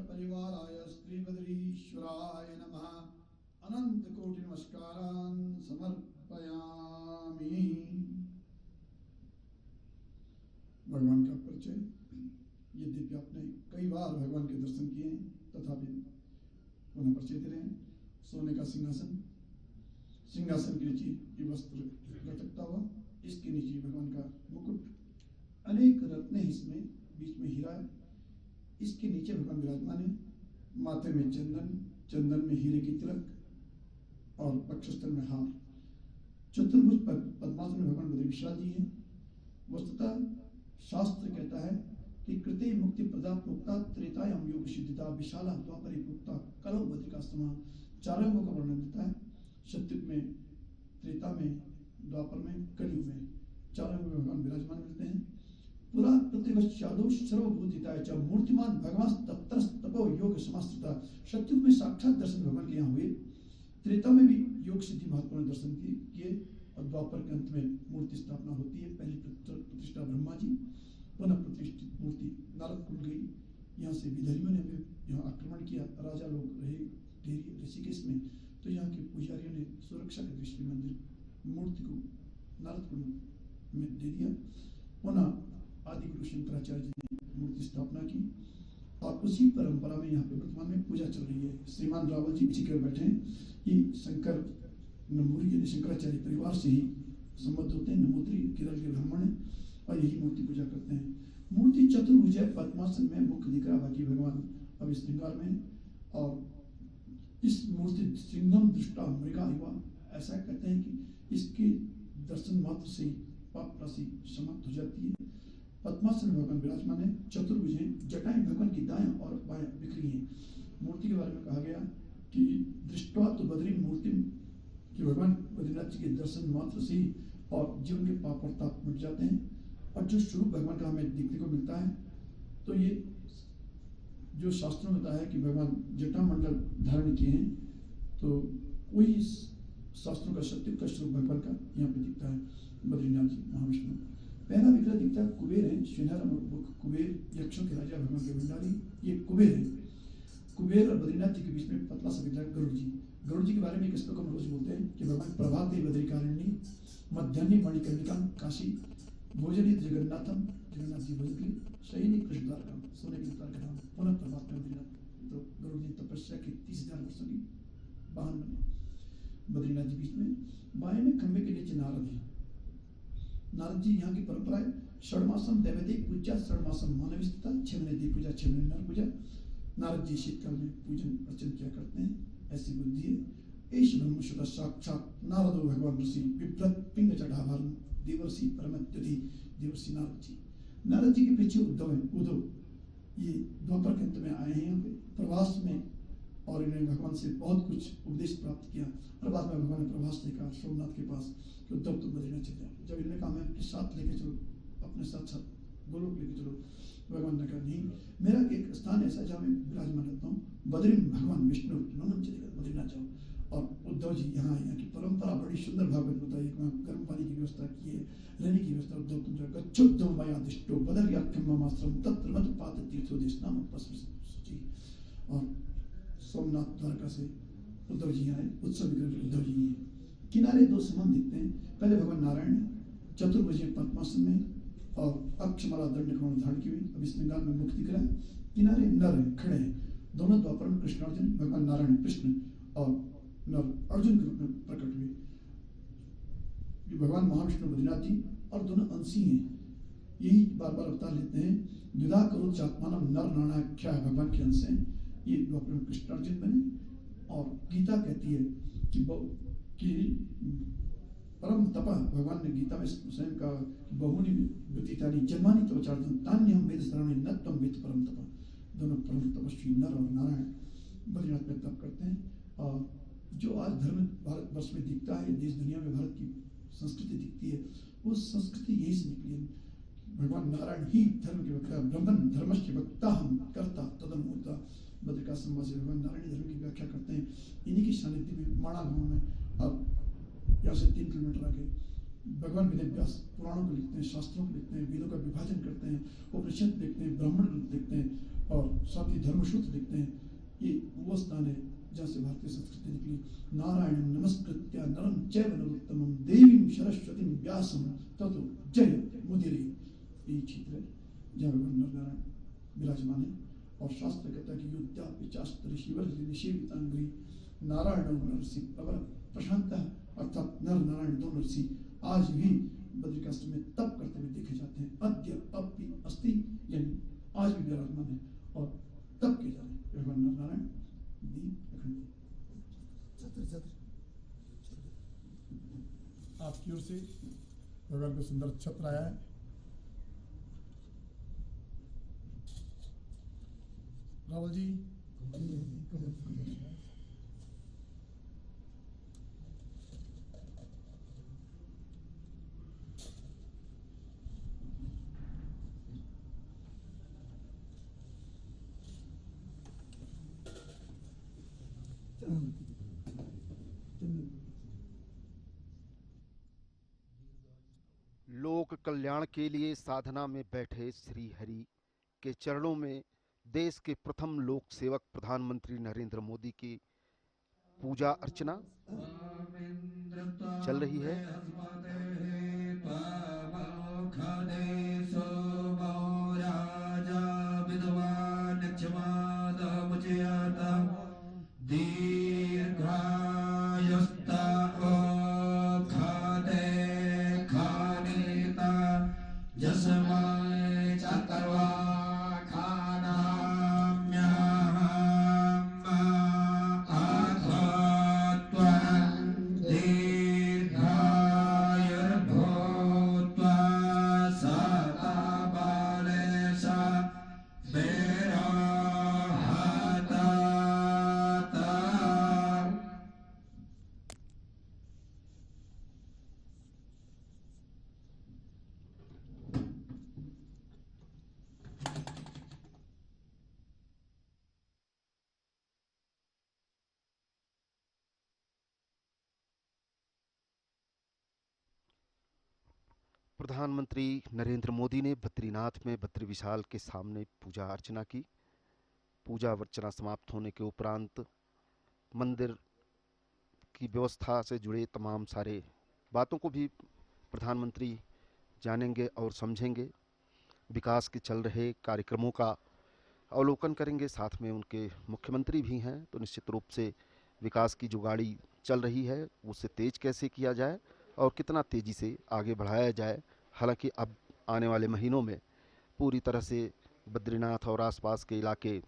परिवाराय श्रीबद्रीश्वराय नमः। अनंत कोटि नमस्कारान् समर्पयामि। भगवान का परिचय। यद्यपि आपने कई बार भगवान के दर्शन किए तथापि पुनः परिचय दे रहे हैं। सोने का सिंहासन, सिंहासन के नीचे ये वस्त्र लटकता हुआ, इसके नीचे भगवान का मुकुट, अनेक रत्न इसमें, बीच में हीरा है, इसके नीचे भगवान विराजमान है। माथे में चंदन, चंदन में हीरे की तिलक और वक्षस्थल में हार। चतुर्भुज पद्मासन में भगवान बद्री विशाल जी हैं। वस्तुतः शास्त्र कहता है कि कृते मुक्ति प्रदात मुक्ता त्रेतायाम योग सिद्धिता विशाला द्वापरी मुक्ता कलौ बद्रिका समा। चारों का वर्णन देता है। सत्युग में, त्रेता में, द्वापर में, कलयुग में, चारों में भगवान विराजमान मिलते हैं। पुरा पृथ्वी सर्वभूतिताय च मूर्तिमान भगवान तत्र तपो योग समास्थिता। सत्युग में साक्षात दर्शन भगवान के यहाँ हुए। त्रेता में भी योग सिद्धि महात्मा ने दर्शन किए और द्वापर के अंत में मूर्ति स्थापना होती है। पहली प्रतिष्ठा ब्रह्मा जी, पुनः प्रतिष्ठित मूर्ति नारद कुंड गई। यहाँ से विदर्भियों ने भी यहाँ आक्रमण किया। राजा लोग रहे ढेरी ऋषिकेश में, तो यहाँ के पुजारियों ने सुरक्षा के दृष्टि में मंदिर मूर्ति को नारद कुंड में दे दिया। पुनः आदि गुरु शंकराचार्य जी ने मूर्ति स्थापना की और उसी परंपरा में यहाँ पे वर्तमान में पूजा चल रही है। श्रीमान रावल जी पीछे कर बैठे हैं। ये शंकर नंबूरी शंकराचार्य परिवार से ही संबद्ध होते हैं। नंबूरी केरल के ब्राह्मण हैं और यही मूर्ति पूजा करते हैं। मूर्ति चतुर्भुज है, पद्मासन में मुख दिख रहा, बाकी भगवान अब श्रृंगार में। और इस मूर्ति सिंगम दृष्टा मृगा युवा, ऐसा कहते हैं कि इसके दर्शन मात्र से ही पाप राशि समाप्त हो जाती है। पद्मासन में भगवान विराजमान है। चतुर्भुज हैं, जटाएं भगवान की दाएं और बाएं बिखरी हैं। मूर्ति के बारे में कहा गया कि दृष्टवा तो बद्री मूर्ति, कि भगवान बद्रीनाथ जी के दर्शन मात्र से ही और जीवन के पाप और ताप मिट जाते हैं। और जो स्वरूप भगवान का हमें देखने को मिलता है, तो ये जो शास्त्रों में बताया है कि भगवान जटा मंडल धारण किए हैं, तो वही शास्त्रों का सत्य का स्वरूप भगवान का यहाँ पे दिखता है। बद्रीनाथ जी महाविष्णु पहला विग्रह दिखता है। कुबेर है, श्रीनर कुबेर, यक्षों के राजा भगवान के भंडारी, ये कुबेर है। कुबेर और बद्रीनाथ जी के बीच में पतला सा विग्रह गरुड़ जी। गरुड़ जी के बारे में किस हम रोज बोलते हैं कि भगवान प्रभाते बद्रिकारण्य, मध्यान्ह मणिकर्णिका काशी, भोजनी जगन्नाथम, जगन्नाथ जी भोजन के सैनिक कृष्णद्वार का सोने के द्वार का नाम, पुनः प्रभात में बद्रीनाथ। तो गरुड़ जी तपस्या के 30,000 वर्षों की वाहन बने। बद्रीनाथ जी बीच में, बाएं में खंबे के नीचे नारद है। नारद जी यहाँ की परंपरा है, षडमासम दैवती पूजा, षडमासम मानव स्थिता, 6 महीने दी पूजा, 6 महीने नर पूजा। नारद जी शीतकाल में पूजन अर्चन किया करते हैं, ऐसी बुद्धि है। एष ब्रह्मशुद्ध साक्षात नारदो भगवान ऋषि विप्रत पिंग जटाभारम देवर्षि परमत्यति देवर्षि नारद जी। नारद जी के पीछे उद्धव है। उद्धव ये द्वापर के अंत में आए हैं यहाँ पे प्रवास में, और इन्होंने भगवान से बहुत कुछ उपदेश प्राप्त किया। और बाद में भगवान ने प्रभास देखा सोमनाथ के पास कि उद्धव तुम बद्रीनाथ चले जाओ। जब इन्होंने कहा मैं अपने साथ लेके चलो, अपने साथ साथ गोलोक लेके चलो, भगवान ने कहा नहीं, मेरा एक स्थान ऐसा जहाँ मैं विराजमान रहता हूँ, बद्री में भगवान विष्णु नमन चलेगा, बद्रीनाथ जाओ। और उद्धव जी यहाँ की परंपरा बड़ी सुंदर भागवत बताई, वहाँ गर्म पानी की व्यवस्था की है, रहने की व्यवस्था। उद्धव तुम जाओ, गच्छुद्धो मया दिष्टो बदर्याख्यम ममाश्रम तत्र मत पात तीर्थोदेश नाम उपस्मृति। और सोमनाथ द्वारका से उद्धव जी आए, उत्सव विग्रह उद्धव जी हैं। किनारे दो समान दिखते हैं, पहले भगवान नारायण चतुर्भुज पद्मासन में और अक्षमाला दंड कमल धारण की हुई। अब इस लिंगान में मुख दिख रहा है, किनारे नर है, खड़े हैं। दोनों द्वापर में कृष्ण अर्जुन, भगवान नारायण कृष्ण और नर अर्जुन के रूप में प्रकट हुए। भगवान महाविष्णु बद्रीनाथ जी और दोनों अंशी हैं, यही बार बार अवतार लेते हैं। द्विधा करो चात्मानम नर नारायणाख्या भगवान के अंश हैं। ये द्वापर में कृष्ण अर्जुन बने। और गीता कहती है कि परम तपा, भगवान ने गीता में स्वयं का बहुनी व्यतीतानि जन्मानि तपचार्जन तान्यहम वेद शरणे न त्वं वेद परम तपा। दोनों परम तपस्वी नर और नारायण बद्रीनाथ में तप करते हैं। और जो आज धर्म भारत वर्ष में दिखता है, देश दुनिया में भारत की संस्कृति दिखती है, वो संस्कृति यही से निकली है। भगवान नारायण ही धर्म के वक्ता, ब्रह्मन धर्मस्य वक्ता हम करता तदनुमूर्ता। बद्रिकाश्रम वासी भगवान नारायण धर्म की व्याख्या करते हैं। इन्हीं की सानिध्य में माणा गांव में, अब यहाँ से 3 किलोमीटर आगे भगवान वेद व्यास पुराणों को लिखते हैं, शास्त्रों को लिखते हैं, वेदों का विभाजन करते हैं, उपनिषद लिखते हैं, ब्राह्मण ग्रंथ लिखते हैं और साथ ही धर्मसूत्र लिखते हैं। ये वो स्थान है जहाँ से भारतीय संस्कृति निकली। नारायण नमस्कृत्य नरं चैव नरोत्तमं देवीं सरस्वतीं व्यासं ततो जय मुदिरे। ये क्षेत्र है जहाँ भगवान नारायण विराजमान है। और शास्त्र कहता है कि युद्धापि चास्त्र ऋषिवर निषेवितांग्री नारायण नरसी प्रवर प्रशांत, अर्थात नर नारायण दोनों ऋषि आज भी बद्रिकाश्रम में तप करते हुए देखे जाते हैं। अद्य अपि अस्ति, यानी आज भी विराजमान है और तप किए जा रहे हैं। भगवान नर नारायण दीप अखंड छत्र आपकी ओर से भगवान को सुंदर छत्र आया है। रावल जी लोक कल्याण के लिए साधना में बैठे श्री हरि के चरणों में देश के प्रथम लोक सेवक प्रधानमंत्री नरेंद्र मोदी की पूजा अर्चना चल रही है। प्रधानमंत्री नरेंद्र मोदी ने बद्रीनाथ में बद्री विशाल के सामने पूजा अर्चना की। पूजा अर्चना समाप्त होने के उपरांत मंदिर की व्यवस्था से जुड़े तमाम सारे बातों को भी प्रधानमंत्री जानेंगे और समझेंगे। विकास के चल रहे कार्यक्रमों का अवलोकन करेंगे। साथ में उनके मुख्यमंत्री भी हैं, तो निश्चित रूप से विकास की जो गाड़ी चल रही है उसे तेज कैसे किया जाए और कितना तेज़ी से आगे बढ़ाया जाए। हालांकि अब आने वाले महीनों में पूरी तरह से बद्रीनाथ और आसपास के इलाके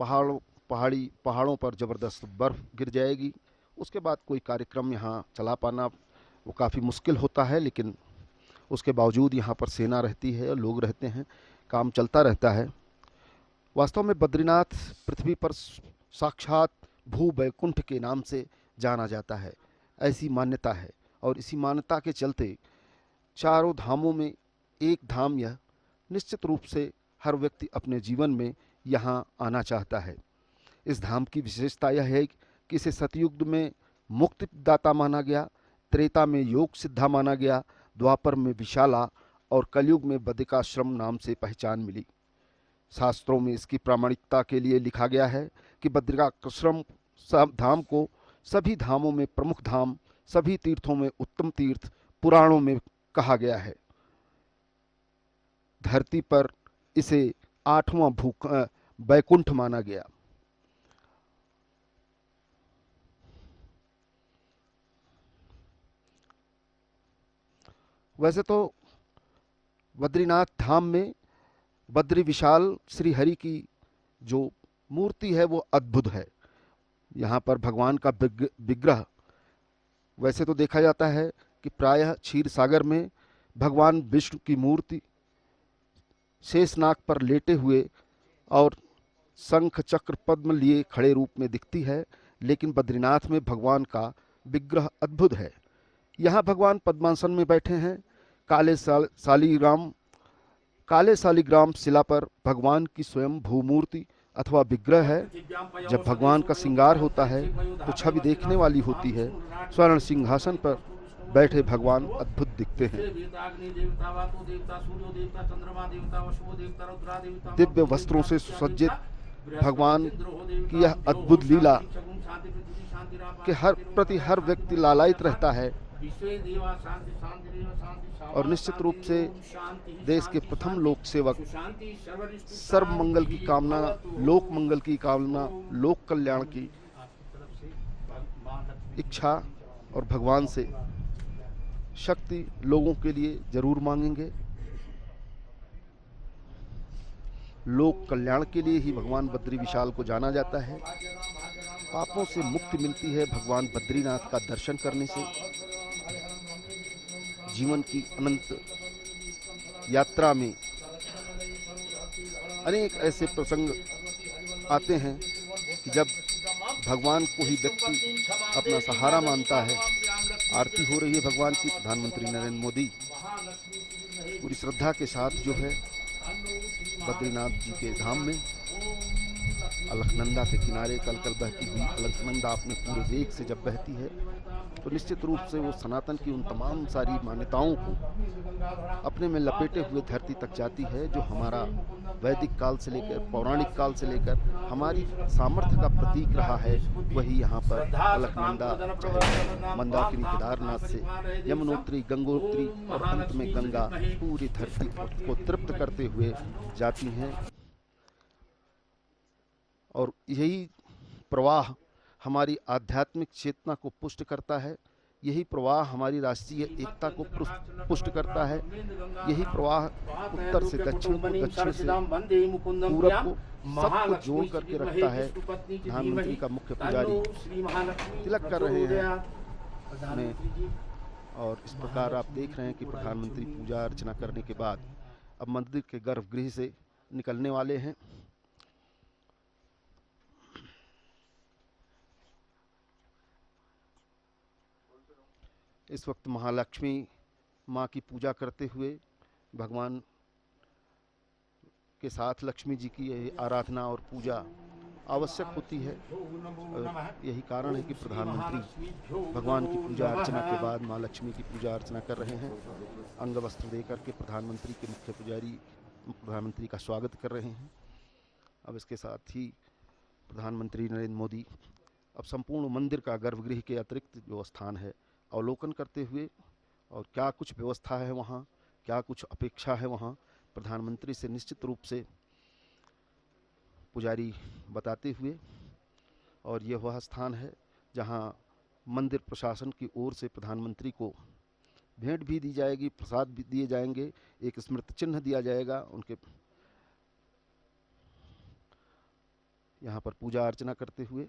पहाड़ों पर ज़बरदस्त बर्फ़ गिर जाएगी। उसके बाद कोई कार्यक्रम यहाँ चला पाना वो काफ़ी मुश्किल होता है, लेकिन उसके बावजूद यहाँ पर सेना रहती है, लोग रहते हैं, काम चलता रहता है। वास्तव में बद्रीनाथ पृथ्वी पर साक्षात भू वैकुंठ के नाम से जाना जाता है, ऐसी मान्यता है। और इसी मान्यता के चलते चारों धामों में एक धाम यह निश्चित रूप से हर व्यक्ति अपने जीवन में यहाँ आना चाहता है। इस धाम की विशेषता यह है कि इसे सतयुग में मुक्तिदाता माना गया, त्रेता में योग सिद्धा माना गया, द्वापर में विशाला और कलयुग में बद्रिकाश्रम नाम से पहचान मिली। शास्त्रों में इसकी प्रामाणिकता के लिए लिखा गया है कि बद्रिकाश्रम धाम को सभी धामों में प्रमुख धाम, सभी तीर्थों में उत्तम तीर्थ पुराणों में कहा गया है। धरती पर इसे 8वां वैकुंठ माना गया। वैसे तो बद्रीनाथ धाम में बद्री विशाल श्री हरि की जो मूर्ति है वो अद्भुत है। यहाँ पर भगवान का विग्रह वैसे तो देखा जाता है कि प्रायः क्षीर सागर में भगवान विष्णु की मूर्ति शेषनाग पर लेटे हुए और शंख चक्र पद्म लिए खड़े रूप में दिखती है, लेकिन बद्रीनाथ में भगवान का विग्रह अद्भुत है। यहाँ भगवान पद्मासन में बैठे हैं। काले शालिग्राम शिला पर भगवान की स्वयं भूमूर्ति अथवा विग्रह है। जब भगवान का श्रृंगार होता है तो छवि देखने वाली होती है। स्वर्ण सिंहासन पर बैठे भगवान अद्भुत दिखते हैं। दिव्य वस्त्रों से सुसज्जित भगवान की यह अद्भुत लीला कि हर व्यक्ति लालायित रहता है। और निश्चित रूप से देश के प्रथम लोक सेवक सर्व मंगल की कामना, लोक मंगल की कामना, लोक कल्याण की इच्छा और भगवान से शक्ति लोगों के लिए जरूर मांगेंगे। लोक कल्याण के लिए ही भगवान बद्री विशाल को जाना जाता है। पापों से मुक्ति मिलती है भगवान बद्रीनाथ का दर्शन करने से। जीवन की अनंत यात्रा में अनेक ऐसे प्रसंग आते हैं कि जब भगवान को ही व्यक्ति अपना सहारा मानता है। आरती हो रही है भगवान की। प्रधानमंत्री नरेंद्र मोदी पूरी श्रद्धा के साथ जो है बद्रीनाथ जी के धाम में अलकनंदा के किनारे कल बहती हुई अलकनंदा अपने पूरे वेग से जब बहती है तो निश्चित रूप से वो सनातन की उन तमाम सारी मान्यताओं को अपने में लपेटे हुए धरती तक जाती है, जो हमारा वैदिक काल से लेकर पौराणिक काल से लेकर हमारी सामर्थ्य का प्रतीक रहा है। वही यहाँ पर अलकनंदा चाहे मंदाकिनी केदारनाथ से यमुनोत्री, गंगोत्री और अंत में गंगा पूरी धरती को तृप्त करते हुए जाती हैं। और यही प्रवाह हमारी आध्यात्मिक चेतना को पुष्ट करता है। यही प्रवाह हमारी राष्ट्रीय एकता को पुष्ट करता है। यही प्रवाह उत्तर से दक्षिण को, दक्षिण से पूरब को, सबको जोड़ करके रखता है। प्रधानमंत्री का मुख्य पुजारी तिलक कर रहे हैं और इस प्रकार आप देख रहे हैं कि प्रधानमंत्री पूजा अर्चना करने के बाद अब मंदिर के गर्भगृह से निकलने वाले हैं। इस वक्त महालक्ष्मी माँ की पूजा करते हुए भगवान के साथ लक्ष्मी जी की आराधना और पूजा आवश्यक होती है। और यही कारण है कि प्रधानमंत्री भगवान की पूजा अर्चना के बाद माँ लक्ष्मी की पूजा अर्चना कर रहे हैं। अंग वस्त्र देकर के प्रधानमंत्री के मुख्य पुजारी प्रधानमंत्री का स्वागत कर रहे हैं। अब इसके साथ ही प्रधानमंत्री नरेंद्र मोदी अब संपूर्ण मंदिर का गर्भगृह के अतिरिक्त जो स्थान है अवलोकन करते हुए और क्या कुछ व्यवस्था है वहाँ, क्या कुछ अपेक्षा है वहाँ, प्रधानमंत्री से निश्चित रूप से पुजारी बताते हुए। और यह वह स्थान है जहाँ मंदिर प्रशासन की ओर से प्रधानमंत्री को भेंट भी दी जाएगी, प्रसाद भी दिए जाएंगे, एक स्मृति चिन्ह दिया जाएगा उनके। यहाँ पर पूजा अर्चना करते हुए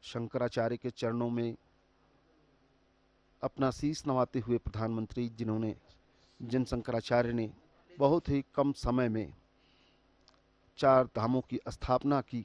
शंकराचार्य के चरणों में अपना शीश नवाते हुए प्रधानमंत्री, जिन शंकराचार्य ने बहुत ही कम समय में 4 धामों की स्थापना की,